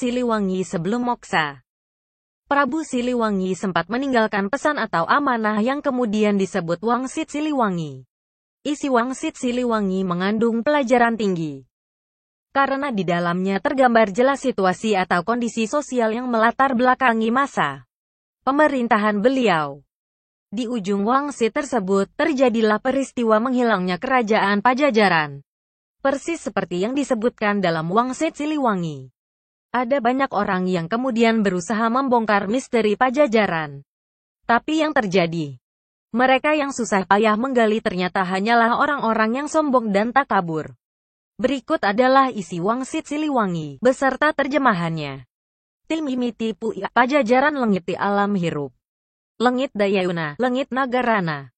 Siliwangi sebelum moksa. Prabu Siliwangi sempat meninggalkan pesan atau amanah yang kemudian disebut Wangsit Siliwangi. Isi Wangsit Siliwangi mengandung pelajaran tinggi. Karena di dalamnya tergambar jelas situasi atau kondisi sosial yang melatar belakangi masa pemerintahan beliau. Di ujung Wangsit tersebut, terjadilah peristiwa menghilangnya kerajaan Pajajaran. Persis seperti yang disebutkan dalam Wangsit Siliwangi. Ada banyak orang yang kemudian berusaha membongkar misteri Pajajaran. Tapi yang terjadi, mereka yang susah payah menggali ternyata hanyalah orang-orang yang sombong dan takabur. Berikut adalah isi Wangsit Siliwangi, beserta terjemahannya. Tilmimiti puya Pajajaran lengiti alam hirup. Lengit dayayuna, lengit nagarana.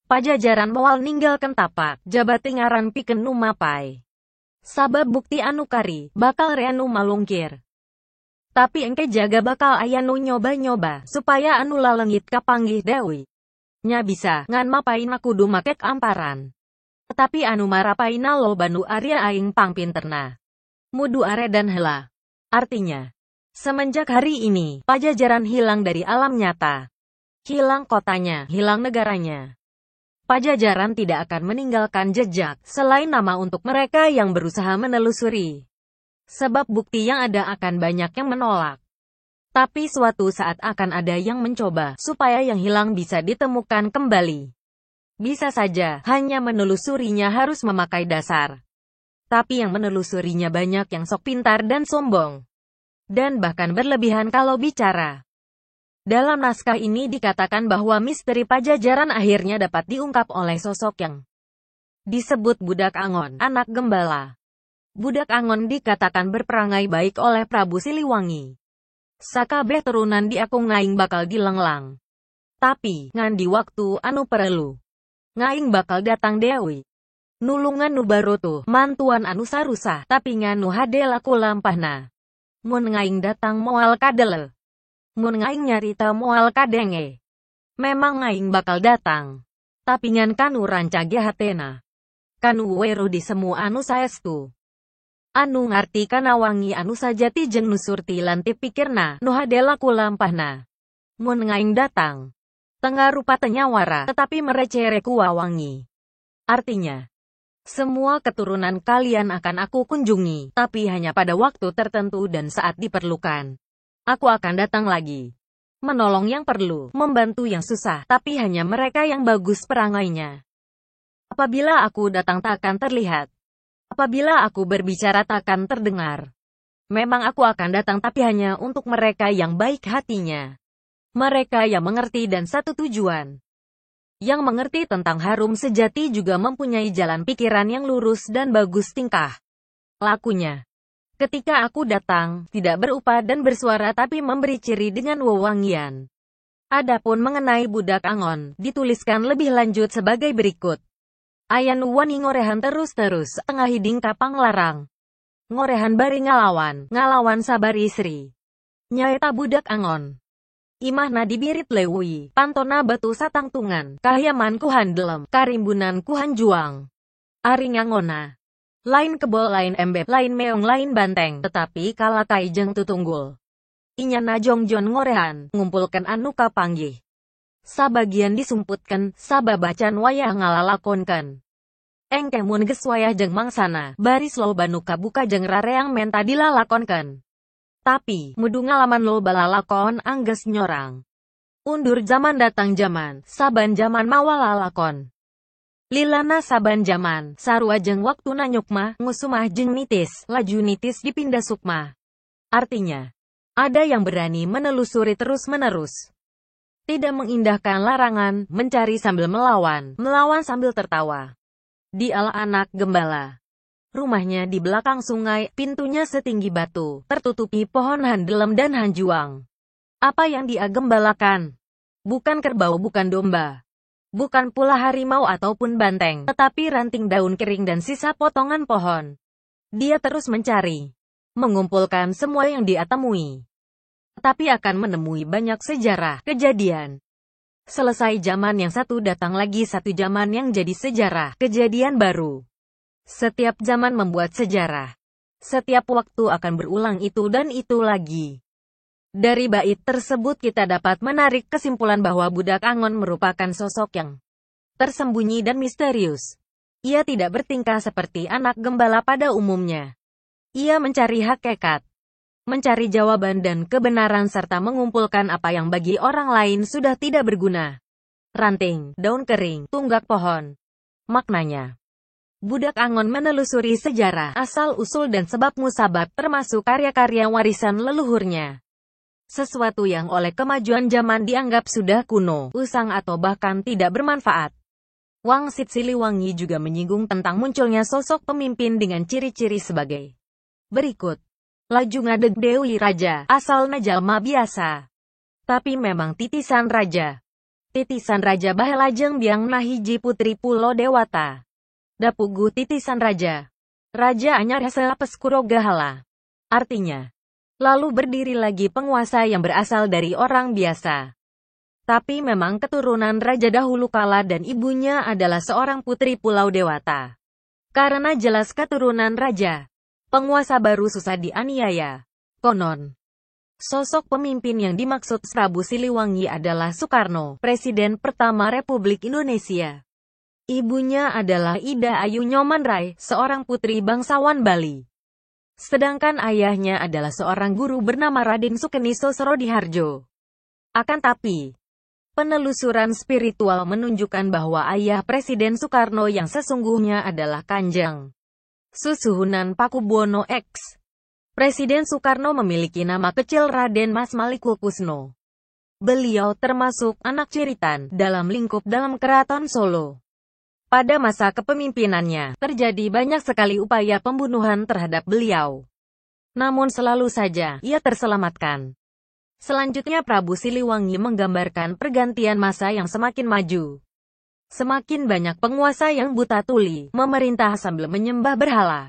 Pajajaran moal ninggalkan tapak, jabat ngaran piken numapai. Sabab bukti anu kari, bakal reanu malungkir. Tapi engke jaga bakal ayanu nyoba-nyoba, supaya anu lalengit kapanggih dewi. Nya bisa, ngan mapain kudu makek amparan. Tetapi anu marapaina lo banu arya aing pangpinterna. Mudu are dan hela. Artinya, semenjak hari ini, Pajajaran hilang dari alam nyata. Hilang kotanya, hilang negaranya. Pajajaran tidak akan meninggalkan jejak, selain nama untuk mereka yang berusaha menelusuri. Sebab bukti yang ada akan banyak yang menolak. Tapi suatu saat akan ada yang mencoba, supaya yang hilang bisa ditemukan kembali. Bisa saja, hanya menelusurinya harus memakai dasar. Tapi yang menelusurinya banyak yang sok pintar dan sombong. Dan bahkan berlebihan kalau bicara. Dalam naskah ini dikatakan bahwa misteri Pajajaran akhirnya dapat diungkap oleh sosok yang disebut Budak Angon, anak gembala. Budak Angon dikatakan berperangai baik oleh Prabu Siliwangi. Sakabeh turunan diakung ngaing bakal dilenglang. Tapi, ngan di waktu anu perelu, ngaing bakal datang dewi. Nulungan nu barutuh, mantuan anu sarusah, tapi nganu hade laku lampahna. Mun ngaing datang moal kadel. Mun ngaing nyarita moal kadenge. Memang ngaing bakal datang. Tapi ngan kanu rancage hatena. Kanu weru di semu anu saestu. Anu ngarti kana wangi anu sajati jeung nusurti lantip pikirna, nu hade laku lampahna. Mun ngaing datang. Tengah rupa tenyawara, tetapi merecere kuawangi. Artinya, semua keturunan kalian akan aku kunjungi, tapi hanya pada waktu tertentu dan saat diperlukan. Aku akan datang lagi. Menolong yang perlu, membantu yang susah, tapi hanya mereka yang bagus perangainya. Apabila aku datang tak akan terlihat. Apabila aku berbicara tak akan terdengar. Memang aku akan datang tapi hanya untuk mereka yang baik hatinya. Mereka yang mengerti dan satu tujuan. Yang mengerti tentang harum sejati juga mempunyai jalan pikiran yang lurus dan bagus tingkah lakunya. Ketika aku datang, tidak berupa dan bersuara tapi memberi ciri dengan wewangian. Adapun mengenai Budak Angon, dituliskan lebih lanjut sebagai berikut. Ayan wani ngorehan terus-terus, tengah hiding kapang larang. Ngorehan bari ngalawan sabar isri. Nyaeta Budak Angon. Imahna dibirit lewui, pantona batu satangtungan, kahyaman kuhan delem, karimbunan kuhan juang. Ari ngangona. Lain kebol lain embep, lain meong lain banteng, tetapi kalakai jeng tutunggul. Inyana jongjon ngorehan, ngumpulkan anu kapanggih. Sabagian disumputkan, sababacan wayah ngalalakonkan. Engke mun geus wayah jeng mangsana, baris lo banu kabuka jeng rareang menta dilalakonkan. Tapi, mudu ngalaman lo balalakon angges nyorang. Undur zaman datang zaman, saban zaman mawalalakon. Lilana saban zaman, sarua jeng waktu nanyukmah, ngusumah jeng nitis, laju nitis dipindah sukmah. Artinya, ada yang berani menelusuri terus-menerus. Tidak mengindahkan larangan, mencari sambil melawan sambil tertawa. Di ala anak gembala. Rumahnya di belakang sungai, pintunya setinggi batu, tertutupi pohon handelem dan hanjuang. Apa yang dia gembalakan? Bukan kerbau, bukan domba. Bukan pula harimau ataupun banteng, tetapi ranting daun kering dan sisa potongan pohon. Dia terus mencari, mengumpulkan semua yang dia temui. Tetapi akan menemui banyak sejarah, kejadian. Selesai zaman yang satu datang lagi satu zaman yang jadi sejarah, kejadian baru. Setiap zaman membuat sejarah. Setiap waktu akan berulang itu dan itu lagi. Dari bait tersebut kita dapat menarik kesimpulan bahwa budak Angon merupakan sosok yang tersembunyi dan misterius. Ia tidak bertingkah seperti anak gembala pada umumnya. Ia mencari hakikat, mencari jawaban dan kebenaran serta mengumpulkan apa yang bagi orang lain sudah tidak berguna. Ranting, daun kering, tunggak pohon. Maknanya, budak Angon menelusuri sejarah, asal-usul dan sebab musabab termasuk karya-karya warisan leluhurnya. Sesuatu yang oleh kemajuan zaman dianggap sudah kuno, usang atau bahkan tidak bermanfaat. Wangsit Siliwangi juga menyinggung tentang munculnya sosok pemimpin dengan ciri-ciri sebagai berikut. Laju ngadeg Dewi Raja, asal najalma biasa. Tapi memang titisan raja. Titisan Raja Bahelajeng Biang Nahiji Putri Pulo Dewata. Dapugu titisan raja. Raja anyar hasela peskuro gahala. Artinya, lalu berdiri lagi penguasa yang berasal dari orang biasa. Tapi memang keturunan raja dahulu kala dan ibunya adalah seorang putri Pulau Dewata. Karena jelas keturunan raja, penguasa baru susah dianiaya. Konon, sosok pemimpin yang dimaksud Prabu Siliwangi adalah Soekarno, Presiden pertama Republik Indonesia. Ibunya adalah Ida Ayu Nyoman seorang putri bangsawan Bali. Sedangkan ayahnya adalah seorang guru bernama Raden Sukeniso Srodiharjo. Akan tapi, penelusuran spiritual menunjukkan bahwa ayah Presiden Soekarno yang sesungguhnya adalah Kanjeng Susuhunan Pakubuwono X. Presiden Soekarno memiliki nama kecil Raden Mas Malikukusno. Beliau termasuk anak ciritan dalam lingkup dalam Keraton Solo. Pada masa kepemimpinannya, terjadi banyak sekali upaya pembunuhan terhadap beliau. Namun selalu saja, ia terselamatkan. Selanjutnya Prabu Siliwangi menggambarkan pergantian masa yang semakin maju. Semakin banyak penguasa yang buta tuli, memerintah sambil menyembah berhala.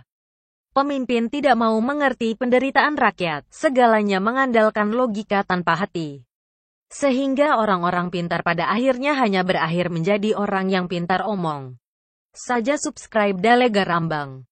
Pemimpin tidak mau mengerti penderitaan rakyat, segalanya mengandalkan logika tanpa hati. Sehingga orang-orang pintar pada akhirnya hanya berakhir menjadi orang yang pintar omong saja. Subscribe Dalega Rambang.